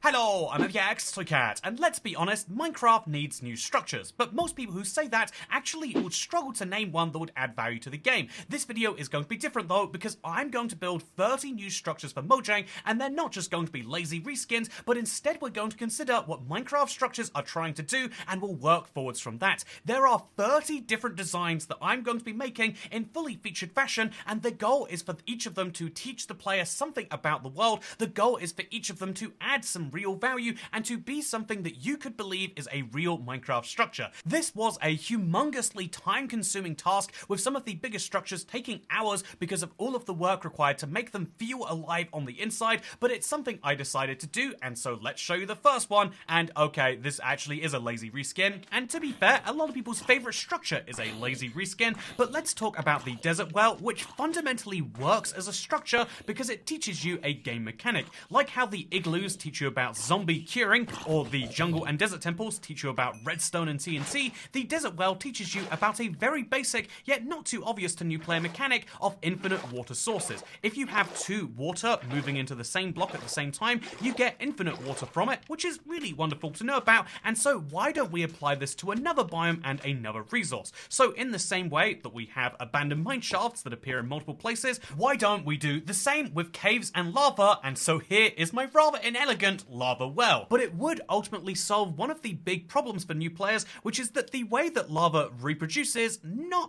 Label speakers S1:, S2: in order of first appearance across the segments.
S1: Hello, I'm Toycat, and let's be honest, Minecraft needs new structures, but most people who say that actually would struggle to name one that would add value to the game. This video is going to be different though, because I'm going to build 30 new structures for Mojang, and they're not just going to be lazy reskins, but instead we're going to consider what Minecraft structures are trying to do, and we'll work forwards from that. There are 30 different designs that I'm going to be making in fully featured fashion, and the goal is for each of them to teach the player something about the world. The goal is for each of them to add some real value and to be something that you could believe is a real Minecraft structure. This was a humongously time-consuming task, with some of the biggest structures taking hours because of all of the work required to make them feel alive on the inside, but it's something I decided to do, and so let's show you the first one. And okay, this actually is a lazy reskin, and to be fair, a lot of people's favorite structure is a lazy reskin, but let's talk about the desert well, which fundamentally works as a structure because it teaches you a game mechanic. Like how the igloos teach you about zombie curing, or the jungle and desert temples teach you about redstone and TNT, the desert well teaches you about a very basic, yet not too obvious to new player mechanic of infinite water sources. If you have two water moving into the same block at the same time, you get infinite water from it, which is really wonderful to know about, and so why don't we apply this to another biome and another resource? So in the same way that we have abandoned mine shafts that appear in multiple places, why don't we do the same with caves and lava? And so here is my rather inelegant lava well. But it would ultimately solve one of the big problems for new players, which is that the way that lava reproduces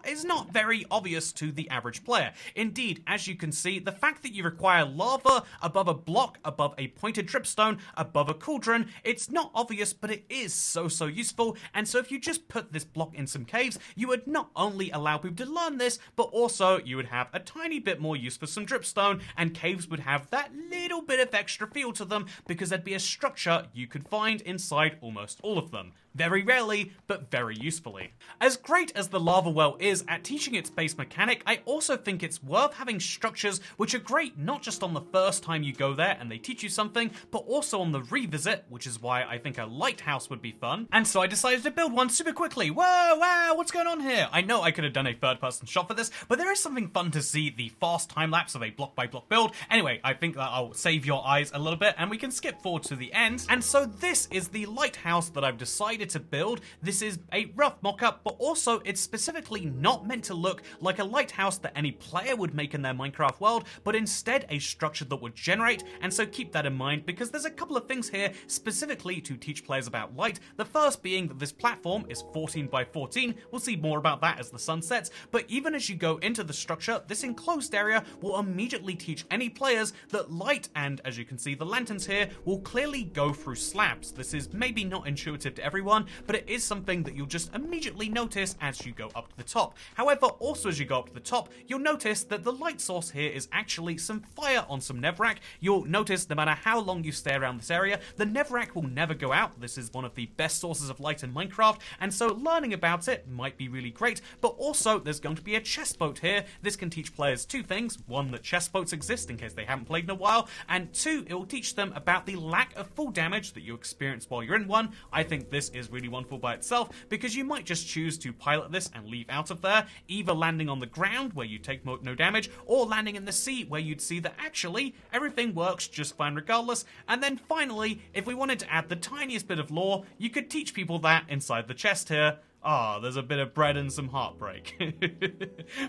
S1: is not very obvious to the average player. Indeed, as you can see, the fact that you require lava above a block, above a pointed dripstone, above a cauldron, it's not obvious, but it is so useful. And so if you just put this block in some caves, you would not only allow people to learn this, but also you would have a tiny bit more use for some dripstone, and caves would have that little bit of extra feel to them because there'd be a structure you could find inside almost all of them. Very rarely, but very usefully. As great as the lava well is at teaching its base mechanic, I also think it's worth having structures which are great not just on the first time you go there and they teach you something, but also on the revisit, which is why I think a lighthouse would be fun. And so I decided to build one super quickly. Whoa, wow, what's going on here? I know I could have done a third-person shot for this, but there is something fun to see the fast time-lapse of a block-by-block build. Anyway, I think that I'll save your eyes a little bit and we can skip forward to the end. And so this is the lighthouse that I've decided to build. This is a rough mock-up, but also it's specifically not meant to look like a lighthouse that any player would make in their Minecraft world, but instead a structure that would generate, and so keep that in mind because there's a couple of things here specifically to teach players about light. The first being that this platform is 14 by 14, we'll see more about that as the sun sets, but even as you go into the structure, this enclosed area will immediately teach any players that light, and as you can see the lanterns here, will clearly go through slabs. This is maybe not intuitive to everyone, but it is something that you'll just immediately notice as you go up to the top. However, also as you go up to the top, you'll notice that the light source here is actually some fire on some netherrack. You'll notice no matter how long you stay around this area, the netherrack will never go out. This is one of the best sources of light in Minecraft, and so learning about it might be really great, but also there's going to be a chest boat here. This can teach players two things. One, that chest boats exist in case they haven't played in a while, and two, it will teach them about the lack of full damage that you experience while you're in one. I think this is really wonderful by itself because you might just choose to pilot this and leave out of there, either landing on the ground where you take no damage, or landing in the sea where you'd see that actually everything works just fine regardless. And then finally, if we wanted to add the tiniest bit of lore, you could teach people that inside the chest here. There's a bit of bread and some heartbreak.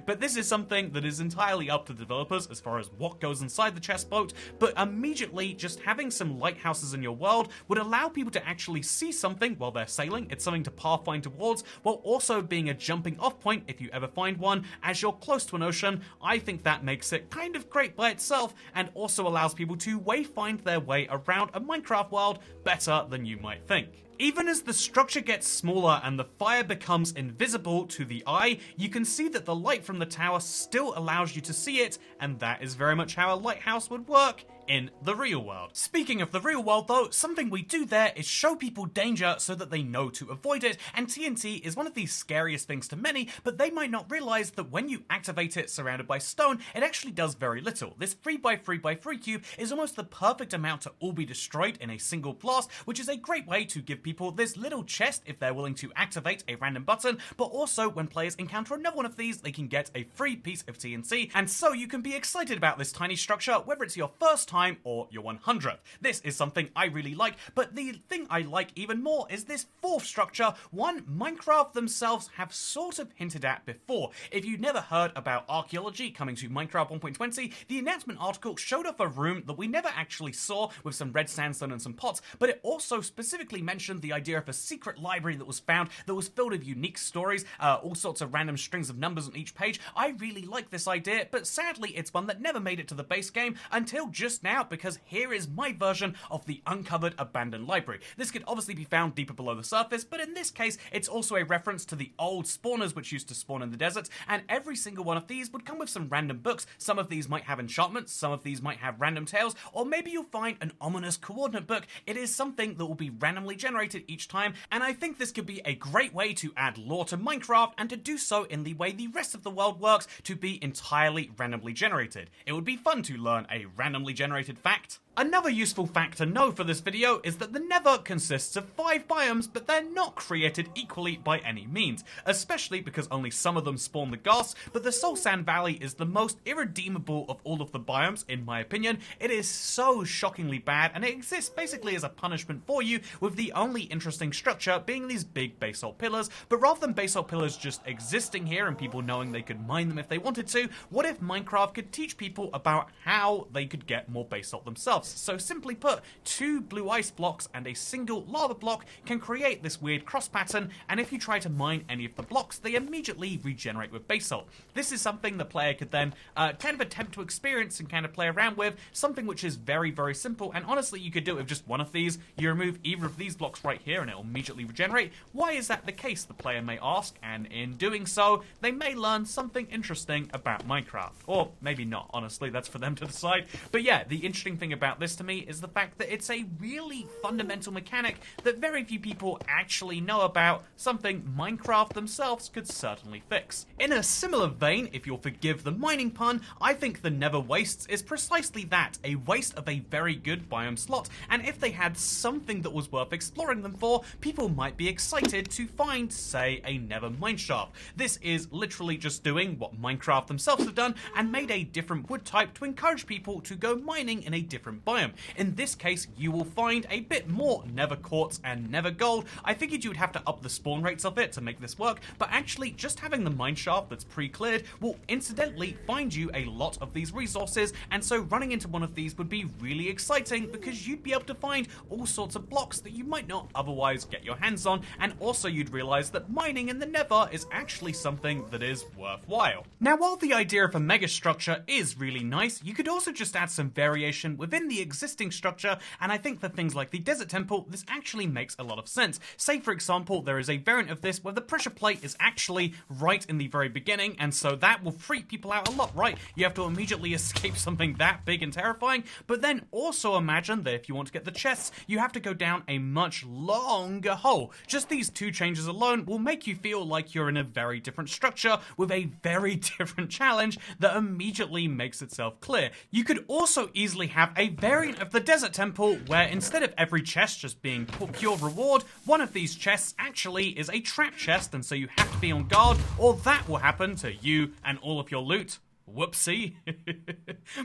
S1: But this is something that is entirely up to the developers as far as what goes inside the chest boat, but immediately just having some lighthouses in your world would allow people to actually see something while they're sailing. It's something to pathfind towards, while also being a jumping off point if you ever find one as you're close to an ocean. I think that makes it kind of great by itself, and also allows people to wayfind their way around a Minecraft world better than you might think. Even as the structure gets smaller and the fire becomes invisible to the eye, you can see that the light from the tower still allows you to see it, and that is very much how a lighthouse would work in the real world. Speaking of the real world though, something we do there is show people danger so that they know to avoid it, and TNT is one of the scariest things to many, but they might not realize that when you activate it surrounded by stone, it actually does very little. This 3x3x3 cube is almost the perfect amount to all be destroyed in a single blast, which is a great way to give people this little chest if they're willing to activate a random button, but also when players encounter another one of these, they can get a free piece of TNT, and so you can be excited about this tiny structure, whether it's your first time time or your 100th. This is something I really like, but the thing I like even more is this fourth structure, one Minecraft themselves have sort of hinted at before. If you've never heard about archaeology coming to Minecraft 1.20, the announcement article showed off a room that we never actually saw with some red sandstone and some pots, but it also specifically mentioned the idea of a secret library that was found that was filled with unique stories, all sorts of random strings of numbers on each page. I really like this idea, but sadly it's one that never made it to the base game until just now, because here is my version of the uncovered abandoned library. This could obviously be found deeper below the surface, but in this case it's also a reference to the old spawners which used to spawn in the deserts, and every single one of these would come with some random books. Some of these might have enchantments, some of these might have random tales, or maybe you'll find an ominous coordinate book. It is something that will be randomly generated each time, and I think this could be a great way to add lore to Minecraft and to do so in the way the rest of the world works, to be entirely randomly generated. It would be fun to learn a randomly generated fact. Another useful fact to know for this video is that the Nether consists of 5 biomes, but they're not created equally by any means, especially because only some of them spawn the ghasts, but the Soul Sand Valley is the most irredeemable of all of the biomes, in my opinion. It is so shockingly bad, and it exists basically as a punishment for you, with the only interesting structure being these big basalt pillars. But rather than basalt pillars just existing here and people knowing they could mine them if they wanted to, what if Minecraft could teach people about how they could get more basalt themselves? So simply put, 2 blue ice blocks and a single lava block can create this weird cross pattern, and if you try to mine any of the blocks, they immediately regenerate with basalt. This is something the player could then kind of attempt to experience and kind of play around with, something which is very, very simple, and honestly you could do it with just one of these. You remove either of these blocks right here and it will immediately regenerate. Why is that the case, the player may ask, and in doing so, they may learn something interesting about Minecraft. Or maybe not, honestly, that's for them to decide. But yeah, the interesting thing about this to me is the fact that it's a really fundamental mechanic that very few people actually know about, something Minecraft themselves could certainly fix. In a similar vein, if you'll forgive the mining pun, I think the Nether Wastes is precisely that, a waste of a very good biome slot, and if they had something that was worth exploring them for, people might be excited to find, say, a Nether mineshaft. This is literally just doing what Minecraft themselves have done and made a different wood type to encourage people to go mining in a different biome. In this case, you will find a bit more Nether quartz and Nether gold. I figured you would have to up the spawn rates of it to make this work, but actually just having the mineshaft that's pre-cleared will incidentally find you a lot of these resources, and so running into one of these would be really exciting because you'd be able to find all sorts of blocks that you might not otherwise get your hands on, and also you'd realize that mining in the Nether is actually something that is worthwhile. Now, while the idea of a mega structure is really nice, you could also just add some variation within the existing structure, and I think for things like the Desert Temple, this actually makes a lot of sense. Say, for example, there is a variant of this where the pressure plate is actually right in the very beginning, and so that will freak people out a lot, right? You have to immediately escape something that big and terrifying, but then also imagine that if you want to get the chests, you have to go down a much longer hole. Just these 2 changes alone will make you feel like you're in a very different structure with a very different challenge that immediately makes itself clear. You could also easily have a variant of the Desert Temple where instead of every chest just being pure reward, one of these chests actually is a trap chest, and so you have to be on guard or that will happen to you and all of your loot. Whoopsie.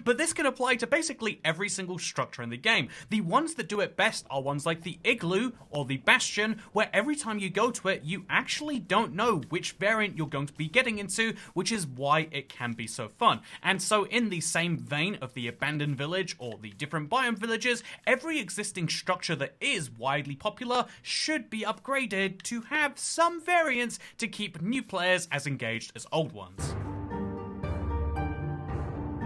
S1: But this can apply to basically every single structure in the game. The ones that do it best are ones like the Igloo or the Bastion, where every time you go to it, you actually don't know which variant you're going to be getting into, which is why it can be so fun. And so in the same vein of the abandoned village or the different biome villages, every existing structure that is widely popular should be upgraded to have some variants to keep new players as engaged as old ones.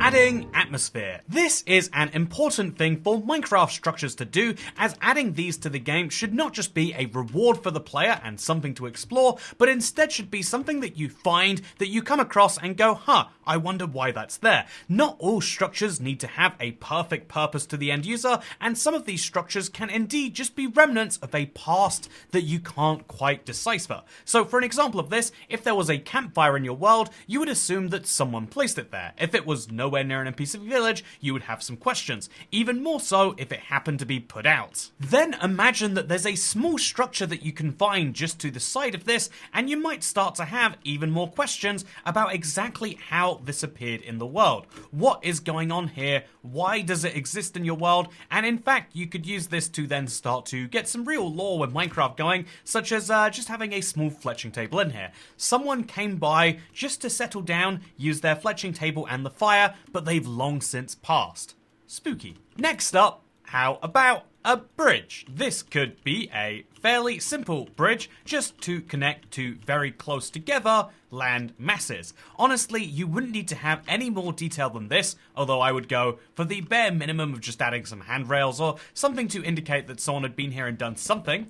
S1: Adding atmosphere. This is an important thing for Minecraft structures to do, as adding these to the game should not just be a reward for the player and something to explore, but instead should be something that you find, that you come across and go, huh, I wonder why that's there. Not all structures need to have a perfect purpose to the end user, and some of these structures can indeed just be remnants of a past that you can't quite decipher. So for an example of this, if there was a campfire in your world, you would assume that someone placed it there. If it was no nowhere near an NPC village, you would have some questions. Even more so if it happened to be put out. Then imagine that there's a small structure that you can find just to the side of this, and you might start to have even more questions about exactly how this appeared in the world. What is going on here? Why does it exist in your world? And in fact, you could use this to then start to get some real lore with Minecraft going, such as just having a small fletching table in here. Someone came by just to settle down, use their fletching table and the fire, but they've long since passed. Spooky. Next up, how about a bridge? This could be a fairly simple bridge just to connect two very close together land masses. Honestly, you wouldn't need to have any more detail than this, although I would go for the bare minimum of just adding some handrails or something to indicate that someone had been here and done something.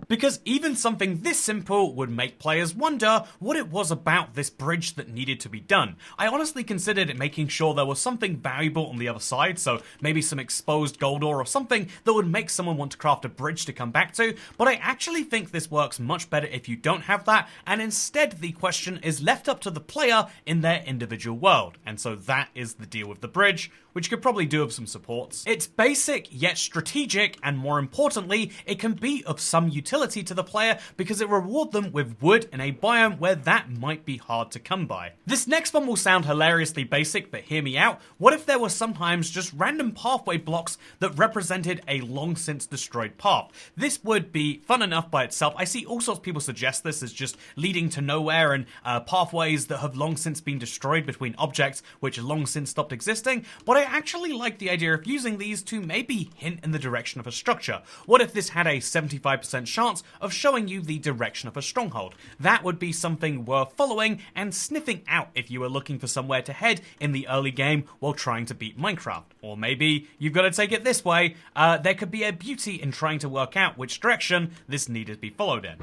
S1: Because even something this simple would make players wonder what it was about this bridge that needed to be done. I honestly considered it making sure there was something valuable on the other side, so maybe some exposed gold ore or something that would make someone want to craft a bridge to come back to, but I actually think this works much better if you don't have that, and instead the question is left up to the player in their individual world. And so that is the deal with the bridge, which could probably do with some supports. It's basic yet strategic, and more importantly, it can be of some utility to the player because it rewards them with wood in a biome where that might be hard to come by. This next one will sound hilariously basic, but hear me out. What if there were sometimes just random pathway blocks that represented a long since destroyed path? This would be fun enough by itself. I see all sorts of people suggest this as just leading to nowhere and pathways that have long since been destroyed between objects which long since stopped existing, but I actually like the idea of using these to maybe hint in the direction of a structure. What if this had a 75% chance of showing you the direction of a stronghold? That would be something worth following and sniffing out if you were looking for somewhere to head in the early game while trying to beat Minecraft. Or maybe you've got to take it this way, there could be a beauty in trying to work out which direction this needed to be followed in.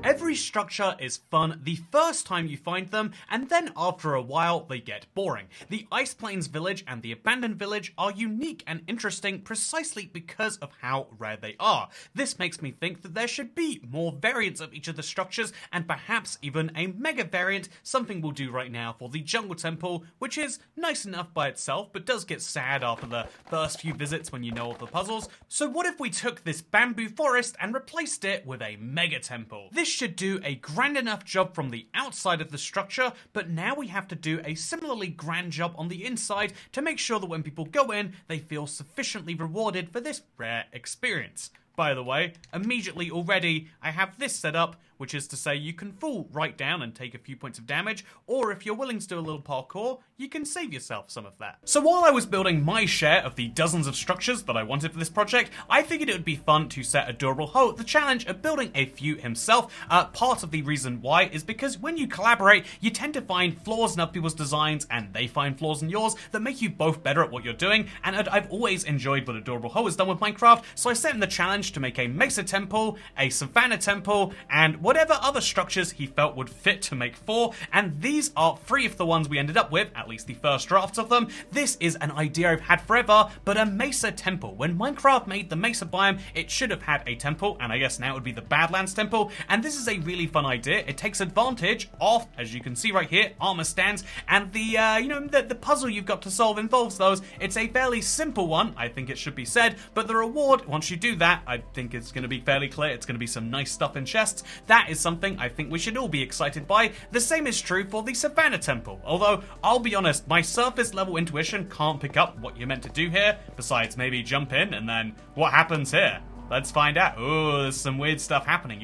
S1: Every structure is fun the first time you find them, and then after a while they get boring. The Ice Plains village and the Abandoned village are unique and interesting precisely because of how rare they are. This makes me think that there should be more variants of each of the structures, and perhaps even a mega variant, something we'll do right now for the Jungle Temple, which is nice enough by itself, but does get sad after the first few visits when you know all the puzzles. So what if we took this bamboo forest and replaced it with a mega temple? This should do a grand enough job from the outside of the structure, but now we have to do a similarly grand job on the inside to make sure that when people go in, they feel sufficiently rewarded for this rare experience. By the way, immediately already, I have this set up, which is to say you can fall right down and take a few points of damage, or if you're willing to do a little parkour, you can save yourself some of that. So while I was building my share of the dozens of structures that I wanted for this project, I figured it would be fun to set Adorable Ho the challenge of building a few himself. Part of the reason why is because when you collaborate, you tend to find flaws in other people's designs, and they find flaws in yours that make you both better at what you're doing, and I've always enjoyed what Adorable Ho has done with Minecraft, so I set him the challenge to make a Mesa Temple, a Savannah Temple, and whatever other structures he felt would fit to make 4, and these are 3 of the ones we ended up with, at least the first drafts of them. This is an idea I've had forever, but a Mesa Temple. When Minecraft made the Mesa biome, it should have had a temple, and I guess now it would be the Badlands Temple, and this is a really fun idea. It takes advantage of, as you can see right here, armor stands, and the puzzle you've got to solve involves those. It's a fairly simple one, I think it should be said, but the reward, once you do that, I think it's going to be fairly clear. It's going to be some nice stuff in chests. That is something I think we should all be excited by. The same is true for the Savannah Temple, although I'll be honest, my surface level intuition can't pick up what you're meant to do here, besides maybe jump in and then what happens here? Let's find out. Oh, there's some weird stuff happening.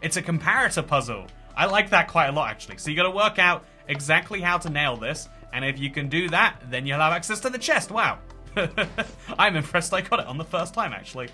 S1: It's a comparator puzzle. I like that quite a lot actually. So you gotta work out exactly how to nail this, and if you can do that, then you'll have access to the chest. Wow. I'm impressed I got it on the first time, actually.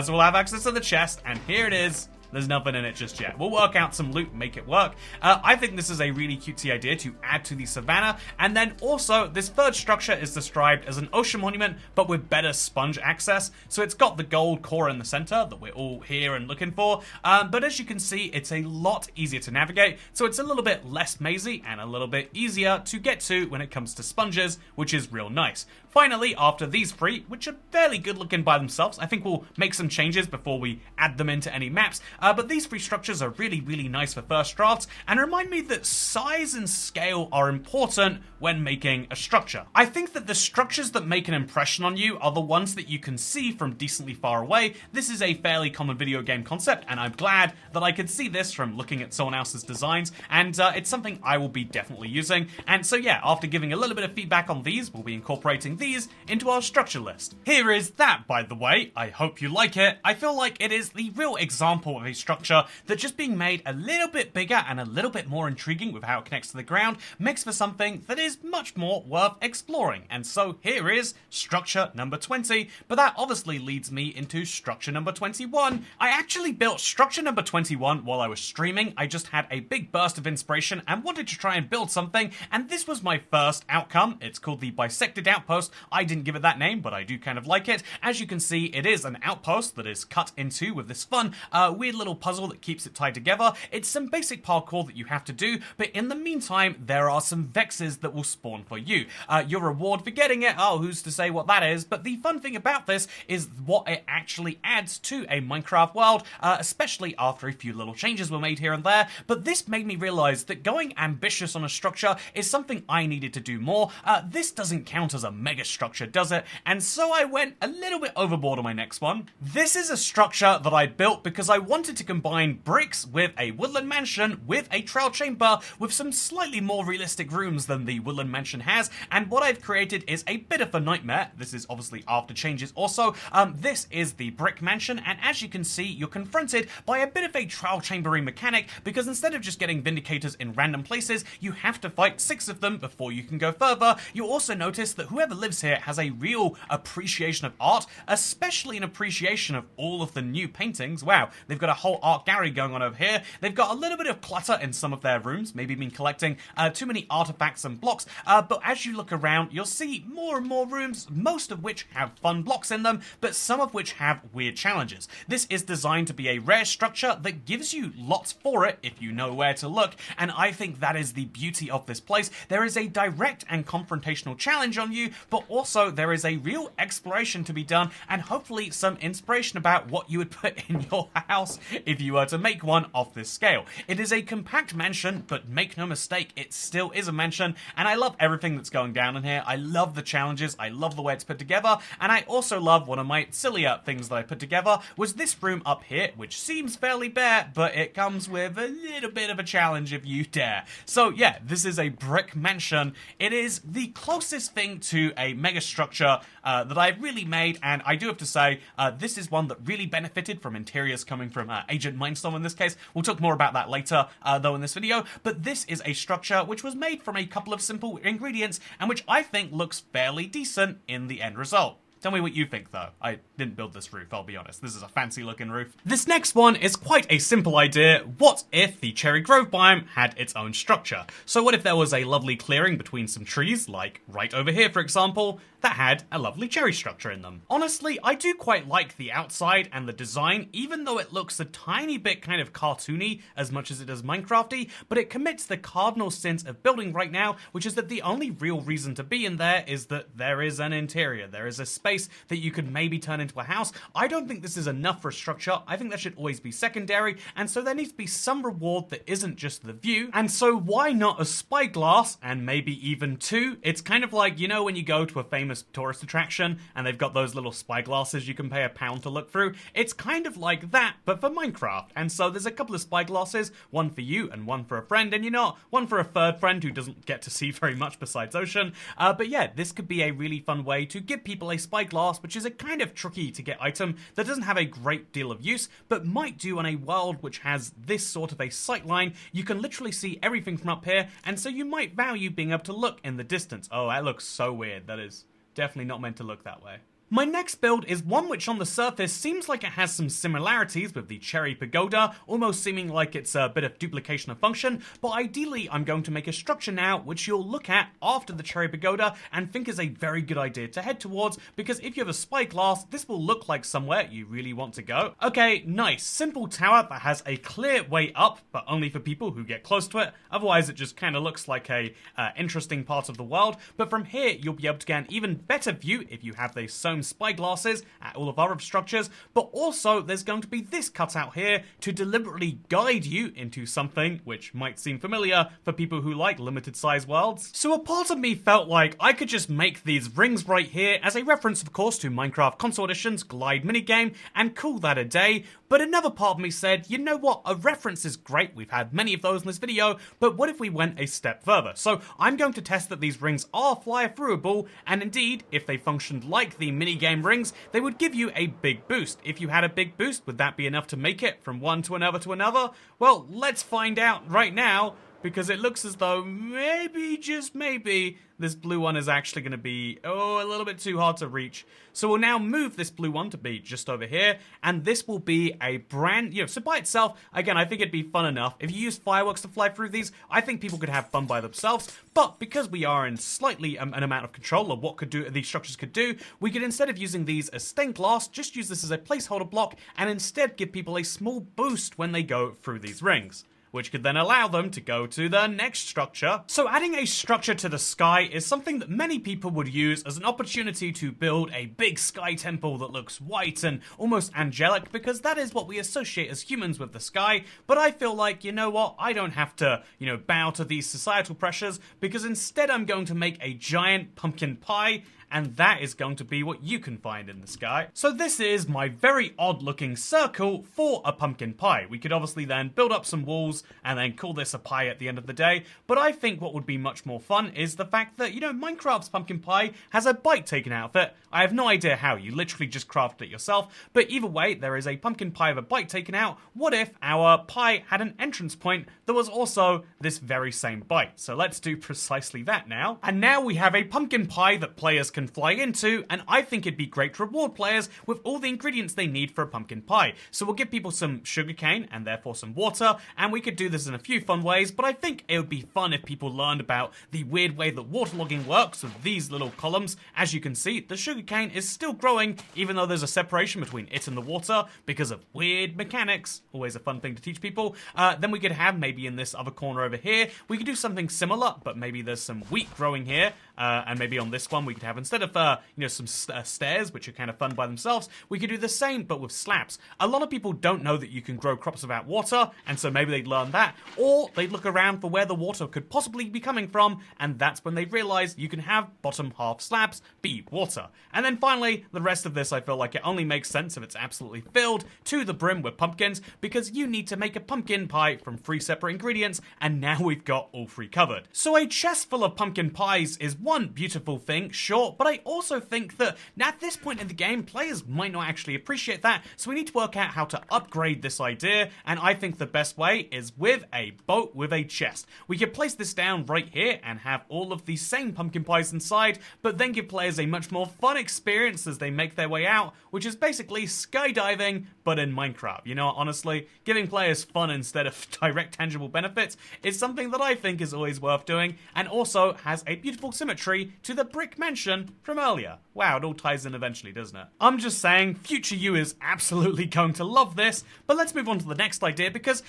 S1: So we'll have access to the chest, and here it is. There's nothing in it just yet. We'll work out some loot and make it work. I think this is a really cutesy idea to add to the savannah. And then also, this third structure is described as an ocean monument, but with better sponge access. So it's got the gold core in the center that we're all here and looking for. But as you can see, it's a lot easier to navigate. So it's a little bit less mazy and a little bit easier to get to when it comes to sponges, which is real nice. Finally, after these 3, which are fairly good looking by themselves, I think we'll make some changes before we add them into any maps. but these three structures are really, really nice for first drafts and remind me that size and scale are important when making a structure. I think that the structures that make an impression on you are the ones that you can see from decently far away. This is a fairly common video game concept, and I'm glad that I could see this from looking at someone else's designs, and it's something I will be definitely using. And so yeah, after giving a little bit of feedback on these, we'll be incorporating these into our structure list. Here is that, by the way. I hope you like it. I feel like it is the real example of a structure that just being made a little bit bigger and a little bit more intriguing with how it connects to the ground makes for something that is much more worth exploring. And so here is structure number 20, but that obviously leads me into structure number 21. I actually built structure number 21 while I was streaming. I just had a big burst of inspiration and wanted to try and build something, and this was my first outcome. It's called the Bisected Outpost. I didn't give it that name, but I do kind of like it. As you can see, it is an outpost that is cut in two with this fun, weird little puzzle that keeps it tied together. It's some basic parkour that you have to do, but in the meantime, there are some vexes that will spawn for you. Your reward for getting it, oh, who's to say what that is, but the fun thing about this is what it actually adds to a Minecraft world, especially after a few little changes were made here and there. But this made me realize that going ambitious on a structure is something I needed to do more. This doesn't count as a mega structure, does it? And so I went a little bit overboard on my next one. This is a structure that I built because I wanted to combine bricks with a woodland mansion with a trail chamber with some slightly more realistic rooms than the woodland mansion has, and what I've created is a bit of a nightmare. This is obviously after changes also. This is the brick mansion, and as you can see, you're confronted by a bit of a trial chambering mechanic, because instead of just getting vindicators in random places, you have to fight 6 of them before you can go further. You'll also notice that whoever lives here has a real appreciation of art, especially an appreciation of all of the new paintings. Wow, they've got a whole art gallery going on over here. They've got a little bit of clutter in some of their rooms, maybe been collecting too many artifacts and blocks, but as you look around, you'll see more and more rooms, most of which have fun blocks in them, but some of which have weird challenges. This is designed to be a rare structure that gives you lots for it if you know where to look, and I think that is the beauty of this place. There is a direct and confrontational challenge on you, but also there is a real exploration to be done, and hopefully some inspiration about what you would put in your house if you were to make one of this scale. It is a compact mansion, but make no mistake, it still is a mansion, and I love everything that's going down in here. I love the challenges, I love the way it's put together, and I also love one of my sillier things that I put together was this room up here, which seems fairly bare, but it comes with a little bit of a challenge if you dare. So yeah, this is a brick mansion. It is the closest thing to a mega structure that I've really made, and I do have to say, this is one that really benefited from interiors coming from Agent Mindstorm in this case. We'll talk more about that later, though, in this video, but this is a structure which was made from a couple of simple ingredients, and which I think looks fairly decent in the end result. Tell me what you think, though. I didn't build this roof, I'll be honest. This is a fancy looking roof. This next one is quite a simple idea. What if the Cherry Grove biome had its own structure? So what if there was a lovely clearing between some trees, like right over here, for example, that had a lovely cherry structure in them? Honestly, I do quite like the outside and the design, even though it looks a tiny bit kind of cartoony as much as it does Minecrafty, but it commits the cardinal sins of building right now, which is that the only real reason to be in there is that there is an interior. There is a space that you could maybe turn into a house. I don't think this is enough for a structure. I think that should always be secondary, and so there needs to be some reward that isn't just the view. And so why not a spyglass, and maybe even 2? It's kind of like, you know, when you go to a famous tourist attraction and they've got those little spyglasses you can pay £1 to look through? It's kind of like that, but for Minecraft. And so there's a couple of spyglasses, one for you and one for a friend, and you know, one for a third friend who doesn't get to see very much besides ocean. But yeah, this could be a really fun way to give people a spyglass, which is a kind of tricky to get item that doesn't have a great deal of use, but might do on a world which has this sort of a sightline. You can literally see everything from up here, and so you might value being able to look in the distance. Oh, that looks so weird. That is definitely not meant to look that way. My next build is one which on the surface seems like it has some similarities with the Cherry Pagoda, almost seeming like it's a bit of duplication of function, but ideally I'm going to make a structure now which you'll look at after the Cherry Pagoda and think is a very good idea to head towards, because if you have a spyglass, this will look like somewhere you really want to go. Okay, nice. Simple tower that has a clear way up, but only for people who get close to it. Otherwise it just kind of looks like a interesting part of the world, but from here you'll be able to get an even better view if you have those so foam spyglasses at all of our other structures, but also there's going to be this cutout here to deliberately guide you into something which might seem familiar for people who like limited size worlds. So a part of me felt like I could just make these rings right here as a reference, of course, to Minecraft Console Edition's Glide minigame and call that a day, but another part of me said, you know what, a reference is great, we've had many of those in this video, but what if we went a step further? So I'm going to test that these rings are fly-throughable, and indeed, if they functioned like the minigame rings, they would give you a big boost. If you had a big boost, would that be enough to make it from one to another to another? Well, let's find out right now, because it looks as though maybe, just maybe, this blue one is actually going to be, a little bit too hard to reach. So we'll now move this blue one to be just over here, and this will be a brand, so by itself, again, I think it'd be fun enough. If you use fireworks to fly through these, I think people could have fun by themselves, but because we are in slightly an amount of control of what these structures could do, we could, instead of using these as stained glass, just use this as a placeholder block, and instead give people a small boost when they go through these rings, which could then allow them to go to the next structure. So adding a structure to the sky is something that many people would use as an opportunity to build a big sky temple that looks white and almost angelic, because that is what we associate as humans with the sky. But I feel like, you know what, I don't have to, bow to these societal pressures, because instead I'm going to make a giant pumpkin pie, and that is going to be what you can find in the sky. So this is my very odd looking circle for a pumpkin pie. We could obviously then build up some walls and then call this a pie at the end of the day, but I think what would be much more fun is the fact that, Minecraft's pumpkin pie has a bite taken out of it. I have no idea how, you literally just crafted it yourself, but either way, there is a pumpkin pie with a bite taken out. What if our pie had an entrance point that was also this very same bite? So let's do precisely that now. And now we have a pumpkin pie that players can fly into, and I think it'd be great to reward players with all the ingredients they need for a pumpkin pie. So we'll give people some sugarcane and therefore some water, and we could do this in a few fun ways, but I think it would be fun if people learned about the weird way that waterlogging works with these little columns. As you can see, the sugarcane is still growing even though there's a separation between it and the water because of weird mechanics. Always a fun thing to teach people. Then we could have, maybe in this other corner over here, we could do something similar, but maybe there's some wheat growing here, and maybe on this one we could have, instead of some stairs, which are kind of fun by themselves, we could do the same but with slabs. A lot of people don't know that you can grow crops without water, and so maybe they'd learn that, or they'd look around for where the water could possibly be coming from, and that's when they realize you can have bottom half slabs be water. And then finally, the rest of this, I feel like it only makes sense if it's absolutely filled to the brim with pumpkins, because you need to make a pumpkin pie from 3 separate ingredients, and now we've got all 3 covered. So a chest full of pumpkin pies is one beautiful thing, sure, but I also think that at this point in the game, players might not actually appreciate that, so we need to work out how to upgrade this idea, and I think the best way is with a boat with a chest. We could place this down right here and have all of the same pumpkin pies inside, but then give players a much more fun experience as they make their way out, which is basically skydiving, but in Minecraft. Honestly, giving players fun instead of direct tangible benefits is something that I think is always worth doing, and also has a beautiful symmetry to the brick mansion from earlier. Wow, it all ties in eventually, doesn't it? I'm just saying, future you is absolutely going to love this, but let's move on to the next idea, because,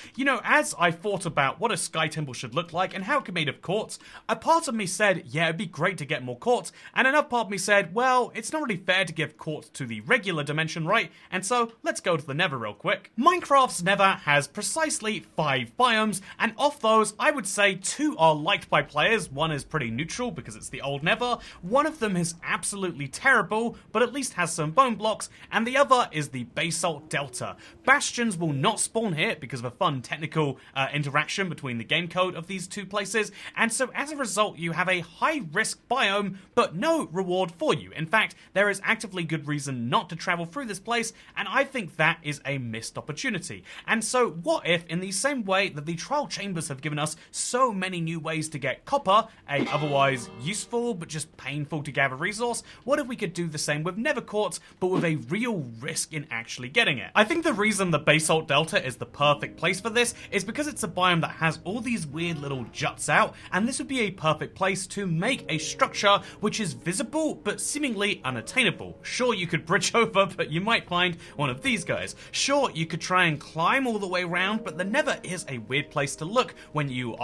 S1: as I thought about what a sky temple should look like and how it could be made of quartz, a part of me said, yeah, it'd be great to get more quartz, and another part of me said, well, it's not really fair to give quartz to the regular dimension, right? And so, let's go to the Nether real quick. Minecraft's Nether has precisely 5 biomes, and of those, I would say 2 are liked by players. One is pretty neutral because it's the old Nether. One of them is absolutely terrible, but at least has some bone blocks, and the other is the Basalt Delta. Bastions will not spawn here because of a fun technical interaction between the game code of these 2 places, and so as a result you have a high risk biome but no reward for you. In fact, there is actively good reason not to travel through this place, and I think that is a missed opportunity. And so what if, in the same way that the trial chambers have given us so many new ways to get copper, a otherwise useful but just painful to gather resource, what if we could do the same with nether quartz but with a real risk in actually getting it? I think the reason the Basalt Delta is the perfect place for this is because it's a biome that has all these weird little juts out, and this would be a perfect place to make a structure which is visible but seemingly unattainable. Sure, you could bridge over, but you might find one of these guys. Sure, you could try and climb all the way around, but the Nether is a weird place to look when you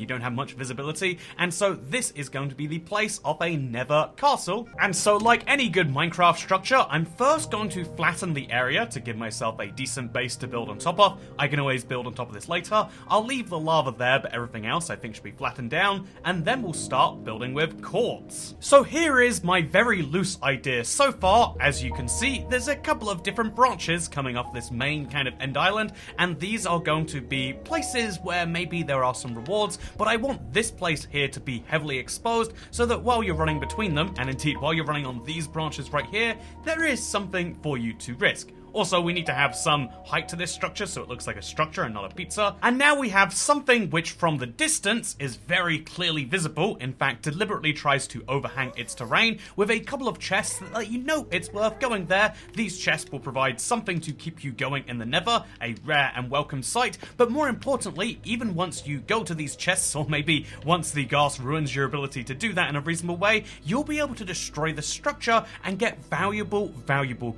S1: don't have much visibility, and so this is going to be the place of a Nether castle. And And so like any good Minecraft structure, I'm first going to flatten the area to give myself a decent base to build on top of. I can always build on top of this later. I'll leave the lava there, but everything else I think should be flattened down, and then we'll start building with quartz. So here is my very loose idea so far. As you can see, there's a couple of different branches coming off this main kind of end island, and these are going to be places where maybe there are some rewards, but I want this place here to be heavily exposed so that while you're running between them, and indeed while you're running on these branches right here, there is something for you to risk. Also, we need to have some height to this structure so it looks like a structure and not a pizza. And now we have something which from the distance is very clearly visible, in fact deliberately tries to overhang its terrain, with a couple of chests that let you know it's worth going there. These chests will provide something to keep you going in the Nether, a rare and welcome sight, but more importantly, even once you go to these chests, or maybe once the ghast ruins your ability to do that in a reasonable way, you'll be able to destroy the structure and get valuable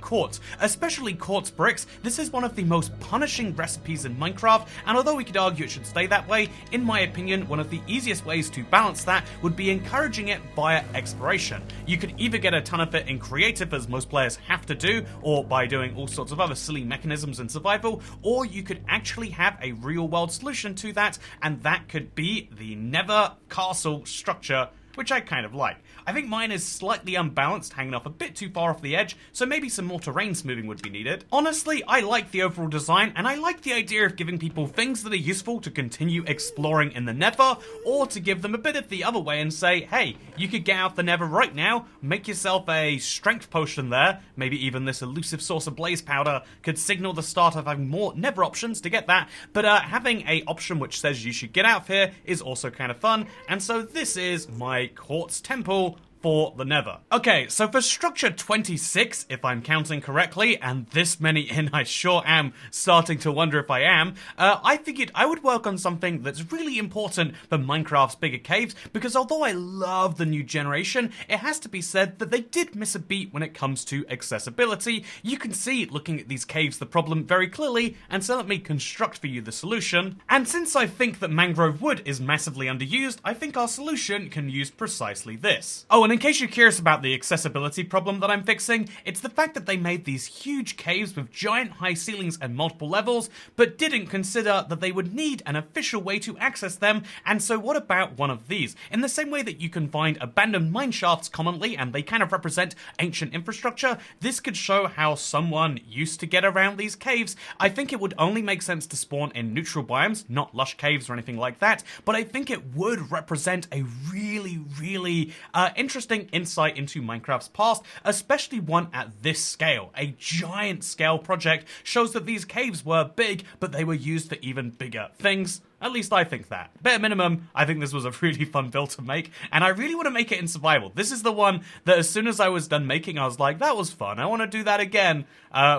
S1: quartz, especially quartz bricks. This is one of the most punishing recipes in Minecraft, and although we could argue it should stay that way, in my opinion, one of the easiest ways to balance that would be encouraging it via exploration. You could either get a ton of it in creative, as most players have to do, or by doing all sorts of other silly mechanisms in survival, or you could actually have a real world solution to that, and that could be the Nether castle structure, which I kind of like. I think mine is slightly unbalanced, hanging off a bit too far off the edge, so maybe some more terrain smoothing would be needed. Honestly, I like the overall design, and I like the idea of giving people things that are useful to continue exploring in the Nether, or to give them a bit of the other way and say, hey, you could get out the Nether right now, make yourself a strength potion there, maybe even this elusive source of blaze powder could signal the start of having more Nether options to get that, but having a option which says you should get out of here is also kind of fun, and so this is my quartz temple for the Nether. Okay, so for structure 26, if I'm counting correctly, and this many in I sure am starting to wonder if I am, I figured I would work on something that's really important for Minecraft's bigger caves, because although I love the new generation, it has to be said that they did miss a beat when it comes to accessibility. You can see, looking at these caves, the problem very clearly, and so let me construct for you the solution. And since I think that mangrove wood is massively underused, I think our solution can use precisely this. Oh, and in case you're curious about the accessibility problem that I'm fixing, it's the fact that they made these huge caves with giant high ceilings and multiple levels, but didn't consider that they would need an official way to access them, and so what about one of these? In the same way that you can find abandoned mine shafts commonly, and they kind of represent ancient infrastructure, this could show how someone used to get around these caves. I think it would only make sense to spawn in neutral biomes, not lush caves or anything like that, but I think it would represent a really interesting insight into Minecraft's past, especially one at this scale. A giant scale project shows that these caves were big, but they were used for even bigger things. At least I think that. Bare minimum, I think this was a really fun build to make, and I really want to make it in survival. This is the one that as soon as I was done making, I was like, that was fun, I want to do that again,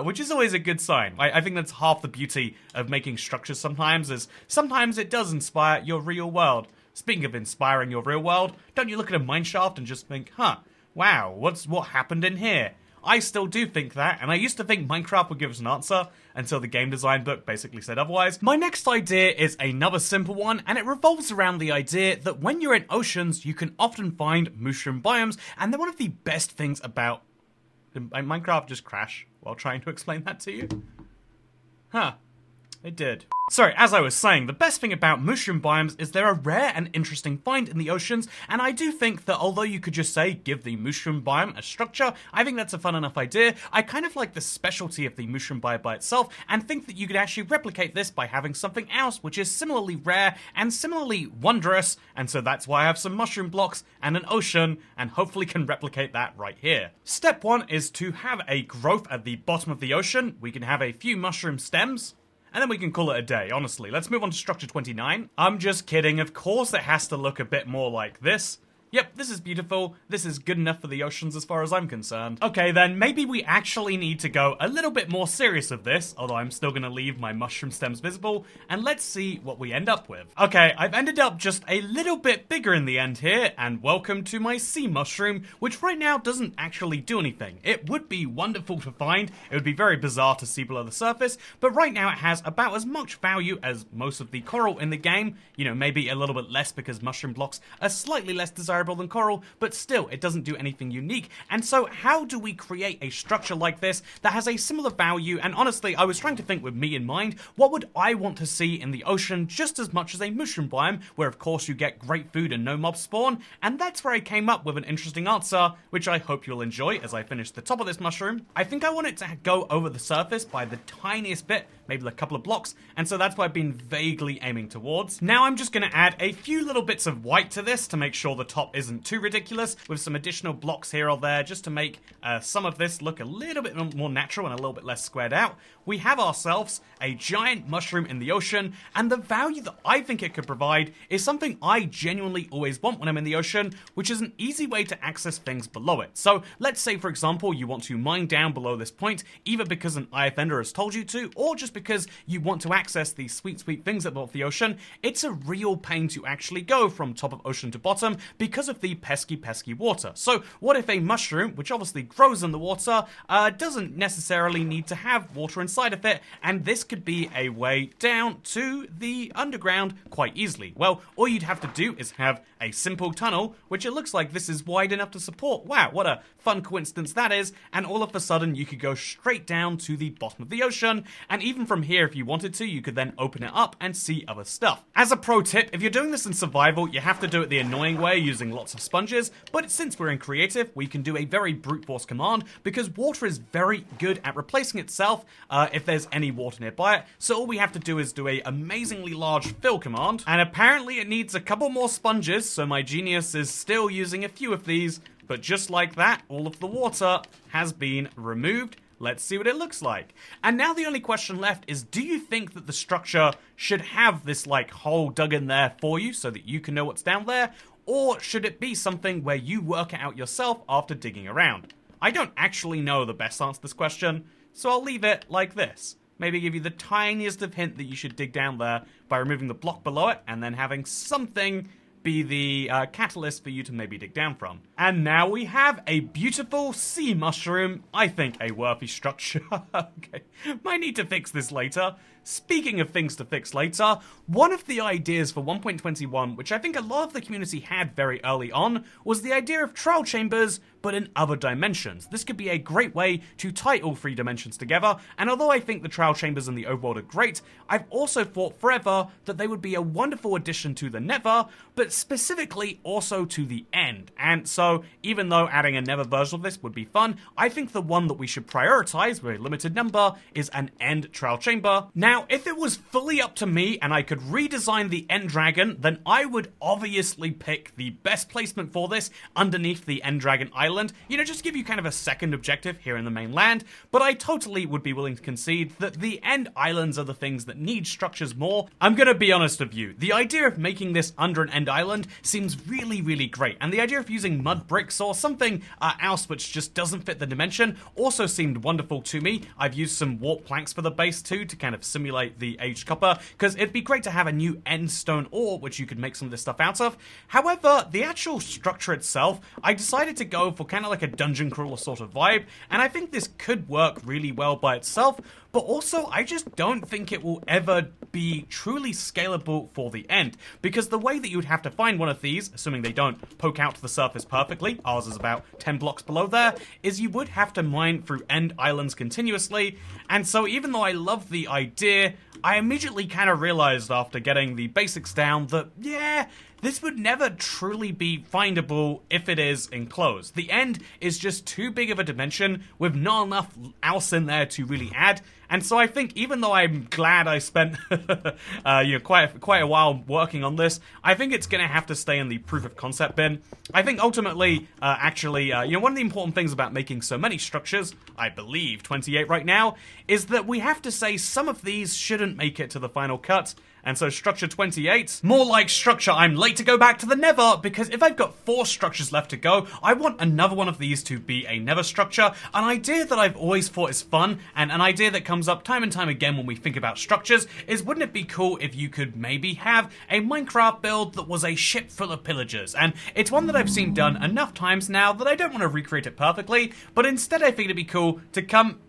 S1: which is always a good sign. I think that's half the beauty of making structures sometimes, is sometimes it does inspire your real world. Speaking of inspiring your real world, don't you look at a mineshaft and just think, huh, wow, what happened in here? I still do think that, and I used to think Minecraft would give us an answer until the game design book basically said otherwise. My next idea is another simple one, and it revolves around the idea that when you're in oceans, you can often find mushroom biomes, and they're one of the best things about... Did Minecraft just crash while trying to explain that to you? Huh, it did. So, as I was saying, the best thing about mushroom biomes is they're a rare and interesting find in the oceans, and I do think that although you could just say, give the mushroom biome a structure, I think that's a fun enough idea. I kind of like the specialty of the mushroom biome by itself, and think that you could actually replicate this by having something else which is similarly rare and similarly wondrous, and so that's why I have some mushroom blocks and an ocean, and hopefully can replicate that right here. Step 1 is to have a growth at the bottom of the ocean. We can have a few mushroom stems, and then we can call it a day, honestly. Let's move on to structure 29. I'm just kidding, of course it has to look a bit more like this. Yep, this is beautiful. This is good enough for the oceans as far as I'm concerned. Okay, then maybe we actually need to go a little bit more serious of this, although I'm still gonna leave my mushroom stems visible, and let's see what we end up with. Okay, I've ended up just a little bit bigger in the end here, and welcome to my sea mushroom, which right now doesn't actually do anything. It would be wonderful to find, it would be very bizarre to see below the surface, but right now it has about as much value as most of the coral in the game, you know, maybe a little bit less because mushroom blocks are slightly less desirable desirable than coral, but still, it doesn't do anything unique. And so how do we create a structure like this that has a similar value? And honestly, I was trying to think with me in mind, what would I want to see in the ocean just as much as a mushroom biome, where of course you get great food and no mobs spawn? And that's where I came up with an interesting answer, which I hope you'll enjoy as I finish the top of this mushroom. I think I want it to go over the surface by the tiniest bit, maybe a couple of blocks, and so that's what I've been vaguely aiming towards. Now I'm just going to add a few little bits of white to this to make sure the top isn't too ridiculous, with some additional blocks here or there, just to make some of this look a little bit more natural and a little bit less squared out. We have ourselves a giant mushroom in the ocean, and the value that I think it could provide is something I genuinely always want when I'm in the ocean, which is an easy way to access things below it. So let's say, for example, you want to mine down below this point, either because an IFender has told you to, or just because you want to access these sweet, sweet things above the ocean. It's a real pain to actually go from top of ocean to bottom because of the pesky, pesky water. So what if a mushroom, which obviously grows in the water, doesn't necessarily need to have water inside of it, and this could be a way down to the underground quite easily? Well, all you'd have to do is have a simple tunnel, which it looks like this is wide enough to support. Wow, what a fun coincidence that is, and all of a sudden you could go straight down to the bottom of the ocean, and even from here, if you wanted to, you could then open it up and see other stuff. As a pro tip, if you're doing this in survival, you have to do it the annoying way, using lots of sponges, but since we're in creative, we can do a very brute force command, because water is very good at replacing itself if there's any water nearby it, so all we have to do is do a amazingly large fill command, and apparently it needs a couple more sponges, so my genius is still using a few of these, but just like that, all of the water has been removed. Let's see what it looks like. And now the only question left is, do you think that the structure should have this like hole dug in there for you so that you can know what's down there? Or should it be something where you work it out yourself after digging around? I don't actually know the best answer to this question, so I'll leave it like this. Maybe give you the tiniest of hint that you should dig down there by removing the block below it and then having something be the catalyst for you to maybe dig down from. And now we have a beautiful sea mushroom. I think a worthy structure. Okay, might need to fix this later. Speaking of things to fix later, one of the ideas for 1.21, which I think a lot of the community had very early on, was the idea of trial chambers, but in other dimensions. This could be a great way to tie all three dimensions together, and although I think the trial chambers in the overworld are great, I've also thought forever that they would be a wonderful addition to the Nether, but specifically also to the End. And so, even though adding a Nether version of this would be fun, I think the one that we should prioritize with a limited number is an End trial chamber. Now, if it was fully up to me and I could redesign the End Dragon, then I would obviously pick the best placement for this underneath the End Dragon Island. You know, just to give you kind of a second objective here in the mainland, but I totally would be willing to concede that the End Islands are the things that need structures more. I'm gonna be honest with you, the idea of making this under an End Island seems really, really great, and the idea of using mud bricks or something else which just doesn't fit the dimension also seemed wonderful to me. I've used some warp planks for the base too to kind of simulate the aged copper, because it'd be great to have a new end stone ore which you could make some of this stuff out of. However, the actual structure itself, I decided to go for kind of like a dungeon crawler sort of vibe, and I think this could work really well by itself, but also I just don't think it will ever be truly scalable for the End, because the way that you would have to find one of these, assuming they don't poke out to the surface perfectly, ours is about 10 blocks below there, is you would have to mine through End Islands continuously, and so even though I love the idea, I immediately kind of realized after getting the basics down that, yeah, this would never truly be findable if it is enclosed. The End is just too big of a dimension with not enough else in there to really add. And so I think even though I'm glad I spent quite a while working on this, I think it's going to have to stay in the proof of concept bin. I think ultimately, one of the important things about making so many structures, I believe 28 right now, is that we have to say some of these shouldn't make it to the final cut. And so structure 28, more like structure I'm late to go back to the Nether, because if I've got 4 structures left to go, I want another one of these to be a Nether structure, an idea that I've always thought is fun, and an idea that comes up time and time again when we think about structures, is wouldn't it be cool if you could maybe have a Minecraft build that was a ship full of pillagers? And it's one that I've seen done enough times now that I don't want to recreate it perfectly, but instead I think it'd be cool to come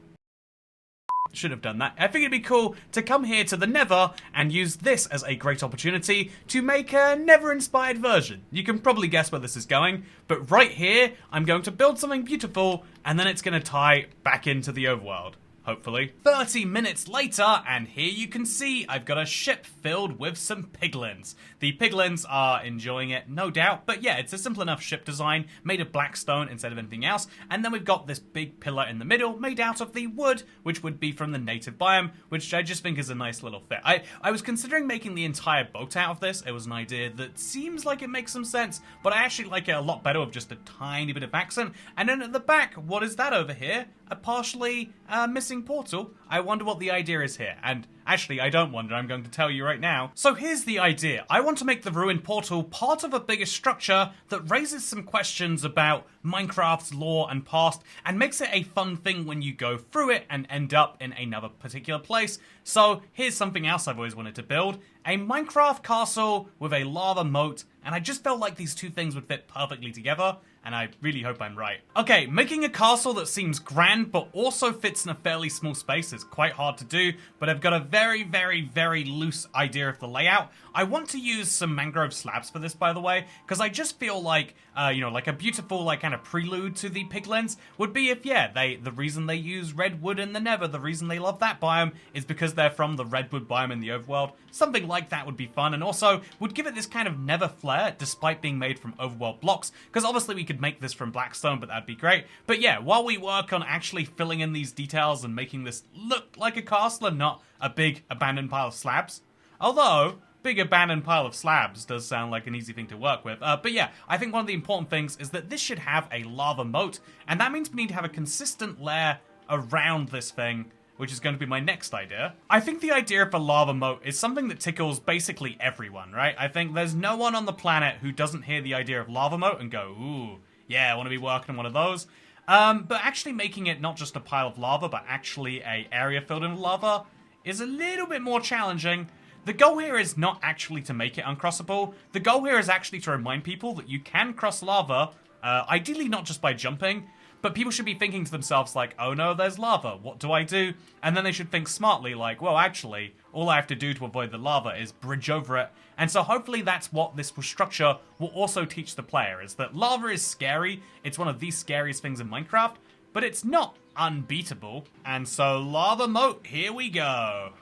S1: Should have done that. I figured it'd be cool to come here to the Nether and use this as a great opportunity to make a Nether-inspired version. You can probably guess where this is going, but right here, I'm going to build something beautiful, and then it's going to tie back into the overworld. Hopefully. 30 minutes later, and here you can see I've got a ship filled with some piglins. The piglins are enjoying it, no doubt, but yeah, it's a simple enough ship design, made of black stone instead of anything else, and then we've got this big pillar in the middle, made out of the wood, which would be from the native biome, which I just think is a nice little fit. I was considering making the entire boat out of this. It was an idea that seems like it makes some sense, but I actually like it a lot better with just a tiny bit of accent. And then at the back, what is that over here? A partially missing portal. I wonder what the idea is here, and actually I don't wonder, I'm going to tell you right now. So here's the idea. I want to make the ruined portal part of a bigger structure that raises some questions about Minecraft's lore and past, and makes it a fun thing when you go through it and end up in another particular place. So here's something else I've always wanted to build. A Minecraft castle with a lava moat, and I just felt like these two things would fit perfectly together, and I really hope I'm right. Okay, making a castle that seems grand but also fits in a fairly small space is quite hard to do, but I've got a very, very, very loose idea of the layout. I want to use some mangrove slabs for this, by the way, because I just feel like, you know, like a beautiful, like, kind of prelude to the piglins would be if, yeah, the reason they use redwood in the Nether, the reason they love that biome is because they're from the redwood biome in the overworld. Something like that would be fun, and also would give it this kind of Nether flair, despite being made from overworld blocks, because obviously we could make this from blackstone, but that'd be great. But yeah, while we work on actually filling in these details and making this look like a castle and not a big abandoned pile of slabs, although big abandoned pile of slabs does sound like an easy thing to work with. But yeah, I think one of the important things is that this should have a lava moat, and that means we need to have a consistent layer around this thing, which is going to be my next idea. I think the idea of a lava moat is something that tickles basically everyone, right? I think there's no one on the planet who doesn't hear the idea of lava moat and go, ooh, yeah, I want to be working on one of those. But actually making it not just a pile of lava, but actually an area filled in lava is a little bit more challenging. The goal here is not actually to make it uncrossable. The goal here is actually to remind people that you can cross lava, ideally not just by jumping, but people should be thinking to themselves like, oh no, there's lava, what do I do? And then they should think smartly like, well, actually, all I have to do to avoid the lava is bridge over it. And so hopefully that's what this structure will also teach the player, is that lava is scary, it's one of the scariest things in Minecraft, but it's not unbeatable. And so lava moat, here we go.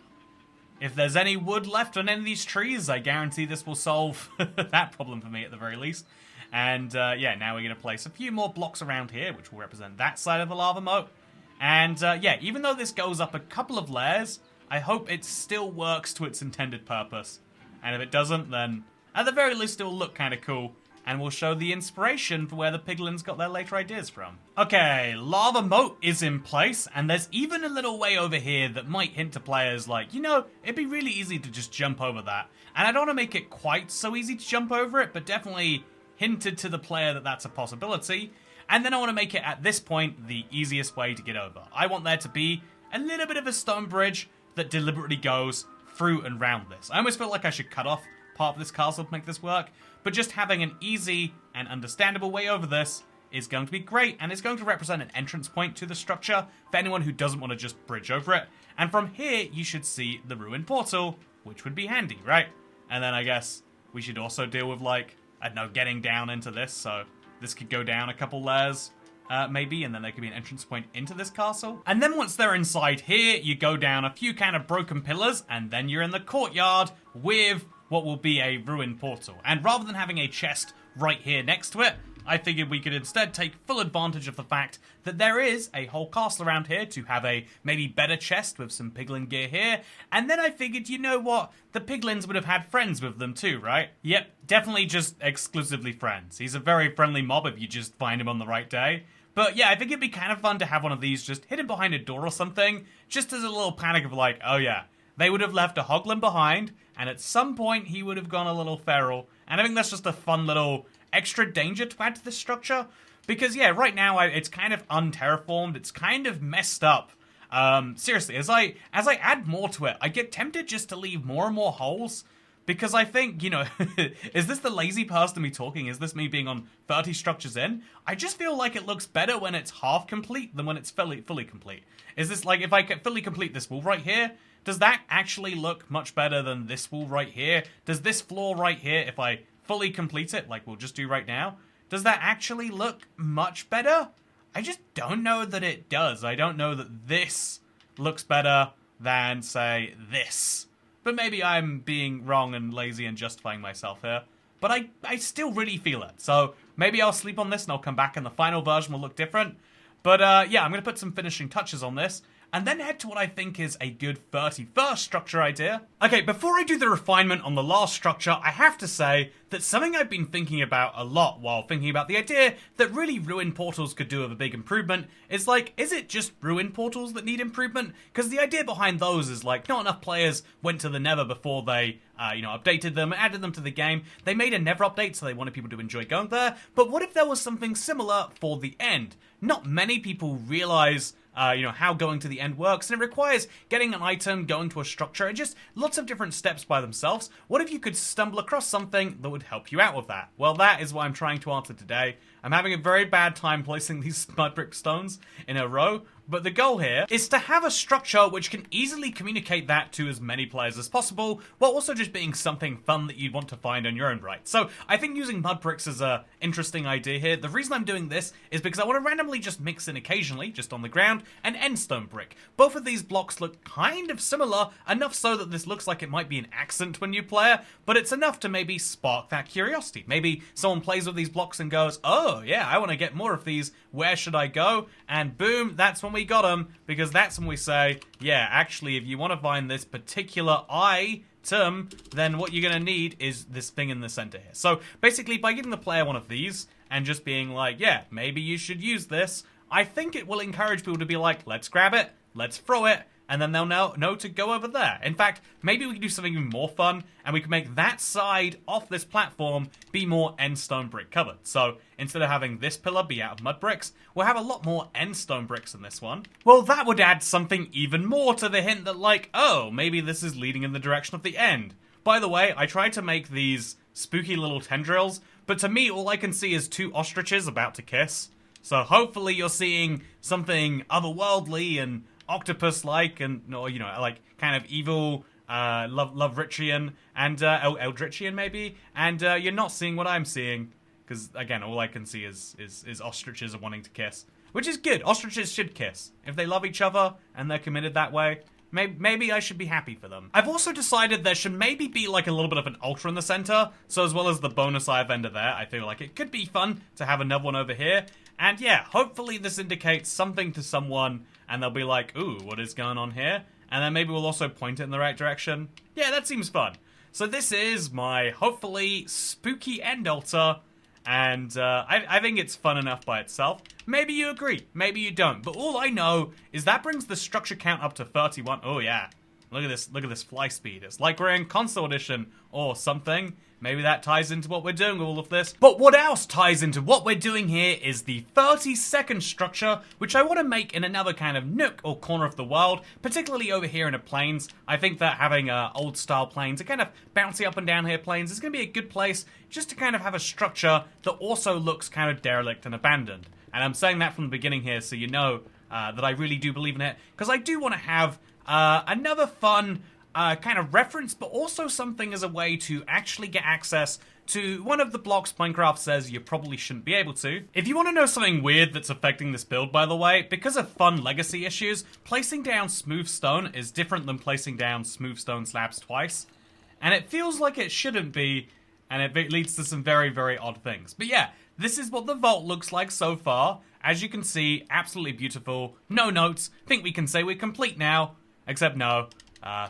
S1: If there's any wood left on any of these trees, I guarantee this will solve that problem for me at the very least. And yeah, now we're going to place a few more blocks around here, which will represent that side of the lava moat. And yeah, even though this goes up a couple of layers, I hope it still works to its intended purpose. And if it doesn't, then at the very least it will look kind of cool, and will show the inspiration for where the piglins got their later ideas from. Okay, lava moat is in place, and there's even a little way over here that might hint to players like, you know, it'd be really easy to just jump over that. And I don't want to make it quite so easy to jump over it, but definitely hinted to the player that that's a possibility. And then I want to make it, at this point, the easiest way to get over. I want there to be a little bit of a stone bridge that deliberately goes through and round this. I almost feel like I should cut off part of this castle to make this work, but just having an easy and understandable way over this is going to be great, and it's going to represent an entrance point to the structure for anyone who doesn't want to just bridge over it. And from here, you should see the ruined portal, which would be handy, right? And then I guess we should also deal with, like, I don't know, getting down into this, so this could go down a couple layers, maybe, and then there could be an entrance point into this castle. And then once they're inside here, you go down a few kind of broken pillars, and then you're in the courtyard with what will be a ruined portal. And rather than having a chest right here next to it, I figured we could instead take full advantage of the fact that there is a whole castle around here to have a maybe better chest with some piglin gear here. And then I figured, you know what? The piglins would have had friends with them too, right? Yep, definitely just exclusively friends. He's a very friendly mob if you just find him on the right day. But yeah, I think it'd be kind of fun to have one of these just hidden behind a door or something, just as a little panic of like, oh yeah, they would have left a hoglin behind, and at some point he would have gone a little feral. And I think that's just a fun little extra danger to add to this structure. Because yeah, right now it's kind of unterraformed, it's kind of messed up. Seriously, as I add more to it, I get tempted just to leave more and more holes. Because I think, you know, is this the lazy person me talking? Is this me being on 30 structures in? I just feel like it looks better when it's half complete than when it's fully complete. Is this like, if I can fully complete this wall right here, does that actually look much better than this wall right here? Does this floor right here, if I fully complete it, like we'll just do right now, does that actually look much better? I just don't know that it does. I don't know that this looks better than, say, this. But maybe I'm being wrong and lazy and justifying myself here. But I still really feel it. So maybe I'll sleep on this and I'll come back and the final version will look different. But yeah, I'm going to put some finishing touches on this. And then head to what I think is a good 31st structure idea. Okay, before I do the refinement on the last structure, I have to say that something I've been thinking about a lot while thinking about the idea that really ruined portals could do with a big improvement is like, is it just ruined portals that need improvement? Because the idea behind those is like, not enough players went to the Nether before they, you know, updated them, added them to the game. They made a Nether update, so they wanted people to enjoy going there. But what if there was something similar for the end? Not many people realize you know, how going to the end works, and it requires getting an item, going to a structure, and just lots of different steps by themselves. What if you could stumble across something that would help you out with that? Well, that is what I'm trying to answer today. I'm having a very bad time placing these mud brick stones in a row, but the goal here is to have a structure which can easily communicate that to as many players as possible, while also just being something fun that you'd want to find on your own right. So I think using mud bricks is a interesting idea here. The reason I'm doing this is because I want to randomly just mix in occasionally, just on the ground, an endstone brick. Both of these blocks look kind of similar, enough so that this looks like it might be an accent to a new player, but it's enough to maybe spark that curiosity. Maybe someone plays with these blocks and goes, oh yeah, I want to get more of these, where should I go? And boom, that's when we got them, because that's when we say, yeah, actually, if you want to find this particular item, then what you're going to need is this thing in the center here. So basically, by giving the player one of these and just being like, yeah, maybe you should use this, I think it will encourage people to be like, let's grab it, let's throw it, and then they'll know to go over there. In fact, maybe we can do something even more fun, and we can make that side off this platform be more endstone brick covered. So instead of having this pillar be out of mud bricks, we'll have a lot more endstone bricks in this one. Well, that would add something even more to the hint that like, oh, maybe this is leading in the direction of the end. By the way, I tried to make these spooky little tendrils, but to me, all I can see is two ostriches about to kiss. So hopefully you're seeing something otherworldly and octopus-like, and or you know, like kind of evil, Lovrichian and Eldritchian maybe, and you're not seeing what I'm seeing, because again, all I can see is ostriches wanting to kiss, which is good. Ostriches should kiss if they love each other and they're committed that way. Maybe I should be happy for them. I've also decided there should maybe be like a little bit of an altar in the center, so as well as the bonus eye vendor there, I feel like it could be fun to have another one over here. And yeah, hopefully this indicates something to someone, and they'll be like, ooh, what is going on here? And then maybe we'll also point it in the right direction. Yeah, that seems fun. So this is my, hopefully, spooky end altar, and I think it's fun enough by itself. Maybe you agree, maybe you don't, but all I know is that brings the structure count up to 31. Oh yeah, look at this fly speed. It's like we're in console edition or something. Maybe that ties into what we're doing with all of this. But what else ties into what we're doing here is the 30-second structure, which I want to make in another kind of nook or corner of the world, particularly over here in the plains. I think that having old-style plains, a kind of bouncy up and down here plains, is going to be a good place just to kind of have a structure that also looks kind of derelict and abandoned. And I'm saying that from the beginning here so you know that I really do believe in it, because I do want to have another fun kind of reference, but also something as a way to actually get access to one of the blocks Minecraft says you probably shouldn't be able to. If you want to know something weird that's affecting this build, by the way, because of fun legacy issues, placing down smooth stone is different than placing down smooth stone slabs twice. And it feels like it shouldn't be, and it leads to some very, very odd things. But yeah, this is what the vault looks like so far. As you can see, absolutely beautiful. No notes. Think we can say we're complete now. Except no.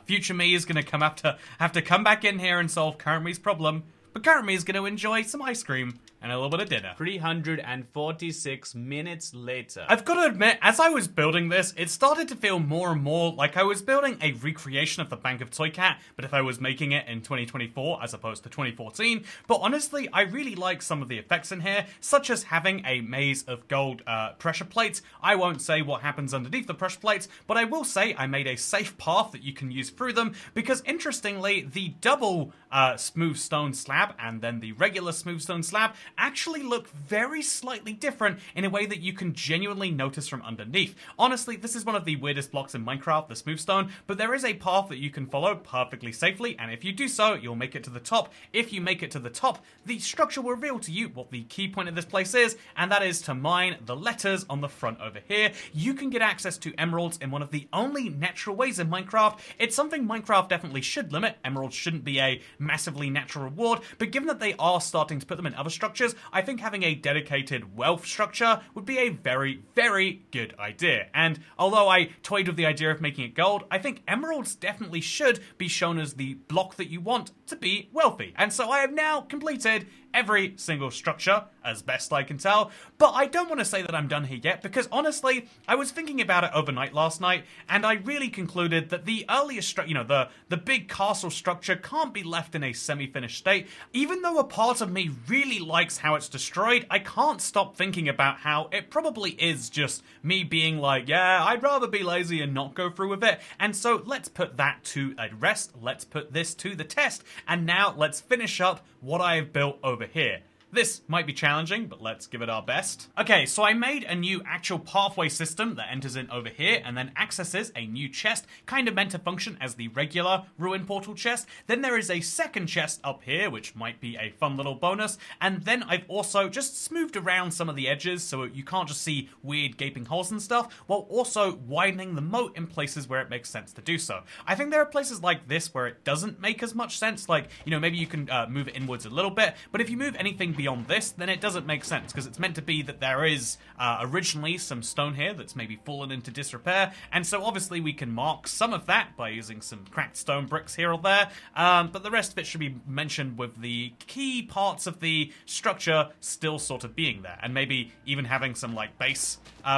S1: Future me is going to have to come back in here and solve current me's problem. But current me is going to enjoy some ice cream and a little bit of dinner.
S2: 346 minutes later.
S1: I've got to admit, as I was building this, it started to feel more and more like I was building a recreation of the Bank of Toy Cat, but if I was making it in 2024 as opposed to 2014. But honestly, I really like some of the effects in here, such as having a maze of gold pressure plates. I won't say what happens underneath the pressure plates, but I will say I made a safe path that you can use through them, because interestingly, the double smooth stone slab and then the regular smooth stone slab actually look very slightly different in a way that you can genuinely notice from underneath. Honestly, this is one of the weirdest blocks in Minecraft, the smooth stone, but there is a path that you can follow perfectly safely, and if you do so, you'll make it to the top. If you make it to the top, the structure will reveal to you what the key point of this place is, and that is to mine the letters on the front over here. You can get access to emeralds in one of the only natural ways in Minecraft. It's something Minecraft definitely should limit. Emeralds shouldn't be a massively natural reward, but given that they are starting to put them in other structures, I think having a dedicated wealth structure would be a very, very good idea. And although I toyed with the idea of making it gold, I think emeralds definitely should be shown as the block that you want to be wealthy. And so I have now completed every single structure, as best I can tell, but I don't want to say that I'm done here yet, because honestly, I was thinking about it overnight last night, and I really concluded that the earliest structure, the big castle structure can't be left in a semi-finished state. Even though a part of me really likes how it's destroyed, I can't stop thinking about how it probably is just me being like, yeah, I'd rather be lazy and not go through with it, and so let's put that to a rest, let's put this to the test, and now let's finish up what I have built over here. This might be challenging, but let's give it our best. Okay, so I made a new actual pathway system that enters in over here and then accesses a new chest, kind of meant to function as the regular ruin portal chest. Then there is a second chest up here, which might be a fun little bonus. And then I've also just smoothed around some of the edges so you can't just see weird gaping holes and stuff, while also widening the moat in places where it makes sense to do so. I think there are places like this where it doesn't make as much sense, like, maybe you can move it inwards a little bit, but if you move anything beyond this, then it doesn't make sense, because it's meant to be that there is originally some stone here that's maybe fallen into disrepair, and so obviously we can mark some of that by using some cracked stone bricks here or there, but the rest of it should be mentioned with the key parts of the structure still sort of being there, and maybe even having some like base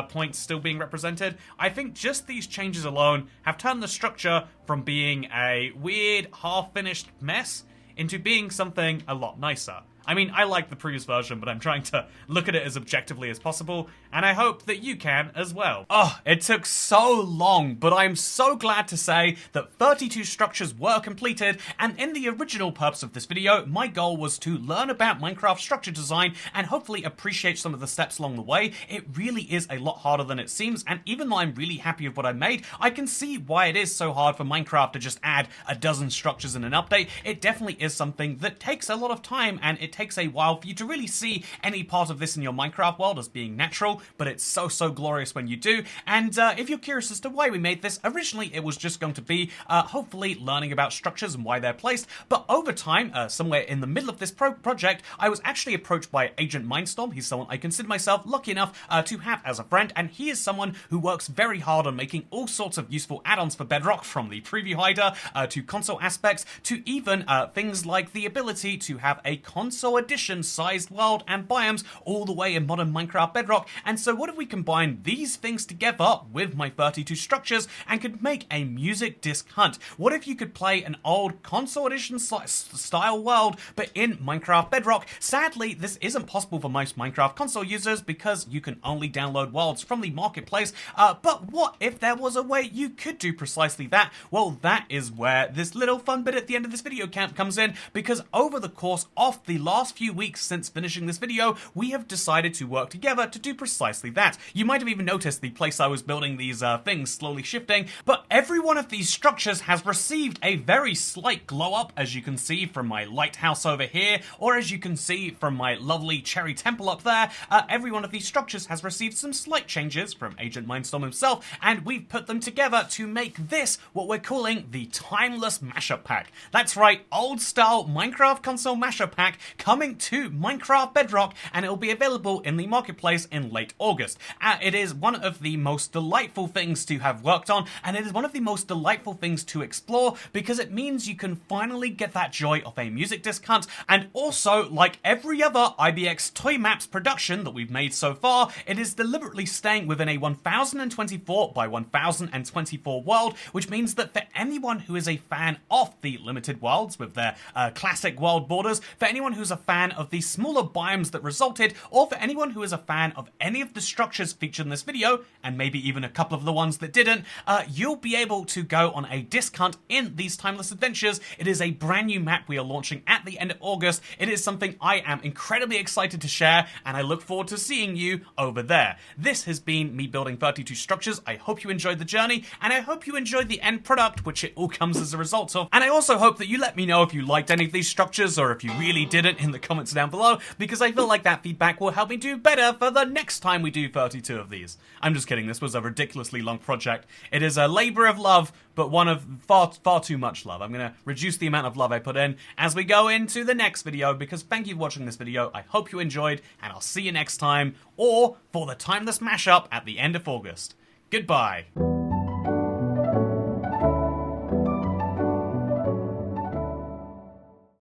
S1: points still being represented. I think just these changes alone have turned the structure from being a weird half-finished mess into being something a lot nicer. I mean, I like the previous version, but I'm trying to look at it as objectively as possible, and I hope that you can as well. Oh, it took so long, but I'm so glad to say that 32 structures were completed, and in the original purpose of this video, my goal was to learn about Minecraft structure design and hopefully appreciate some of the steps along the way. It really is a lot harder than it seems, and even though I'm really happy with what I made, I can see why it is so hard for Minecraft to just add a dozen structures in an update. It definitely is something that takes a lot of time, and it takes a while for you to really see any part of this in your Minecraft world as being natural, but it's so glorious when you do. And if you're curious as to why we made this, originally it was just going to be hopefully learning about structures and why they're placed, but over time, somewhere in the middle of this project, I was actually approached by Agent Mindstorm. He's someone I consider myself lucky enough to have as a friend, and he is someone who works very hard on making all sorts of useful add-ons for Bedrock, from the preview hider to console aspects to even things like the ability to have a console edition sized world and biomes all the way in modern Minecraft Bedrock. And so what if we combine these things together with my 32 structures and could make a music disc hunt? What if you could play an old console edition style world but in Minecraft Bedrock? Sadly, this isn't possible for most Minecraft console users because you can only download worlds from the marketplace, but what if there was a way you could do precisely that? Well, that is where this little fun bit at the end of this video comes in, because over the course of the last few weeks since finishing this video, we have decided to work together to do precisely that. You might have even noticed the place I was building these things slowly shifting, but every one of these structures has received a very slight glow up, as you can see from my lighthouse over here, or as you can see from my lovely cherry temple up there. Every one of these structures has received some slight changes from Agent Mindstorm himself, and we've put them together to make this what we're calling the Timeless Mashup Pack. That's right, old style Minecraft console mashup pack coming to Minecraft Bedrock, and it will be available in the marketplace in late August. It is one of the most delightful things to have worked on, and it is one of the most delightful things to explore because it means you can finally get that joy of a music disc hunt, and also, like every other IBX Toy Maps production that we've made so far, it is deliberately staying within a 1024 by 1024 world, which means that for anyone who is a fan of the limited worlds with their classic world borders, for anyone who's a fan of the smaller biomes that resulted, or for anyone who is a fan of any of the structures featured in this video, and maybe even a couple of the ones that didn't, you'll be able to go on a disc hunt in these timeless adventures. It is a brand new map we are launching at the end of August. It is something I am incredibly excited to share, and I look forward to seeing you over there. This has been me building 32 structures. I hope you enjoyed the journey, and I hope you enjoyed the end product, which it all comes as a result of. And I also hope that you let me know if you liked any of these structures, or if you really didn't, in the comments down below, because I feel like that feedback will help me do better for the next time we do 32 of these. I'm just kidding, this was a ridiculously long project. It is a labor of love, but one of far too much love. I'm gonna reduce the amount of love I put in as we go into the next video, because thank you for watching this video. I hope you enjoyed, and I'll see you next time, or for the timeless mashup at the end of August. Goodbye.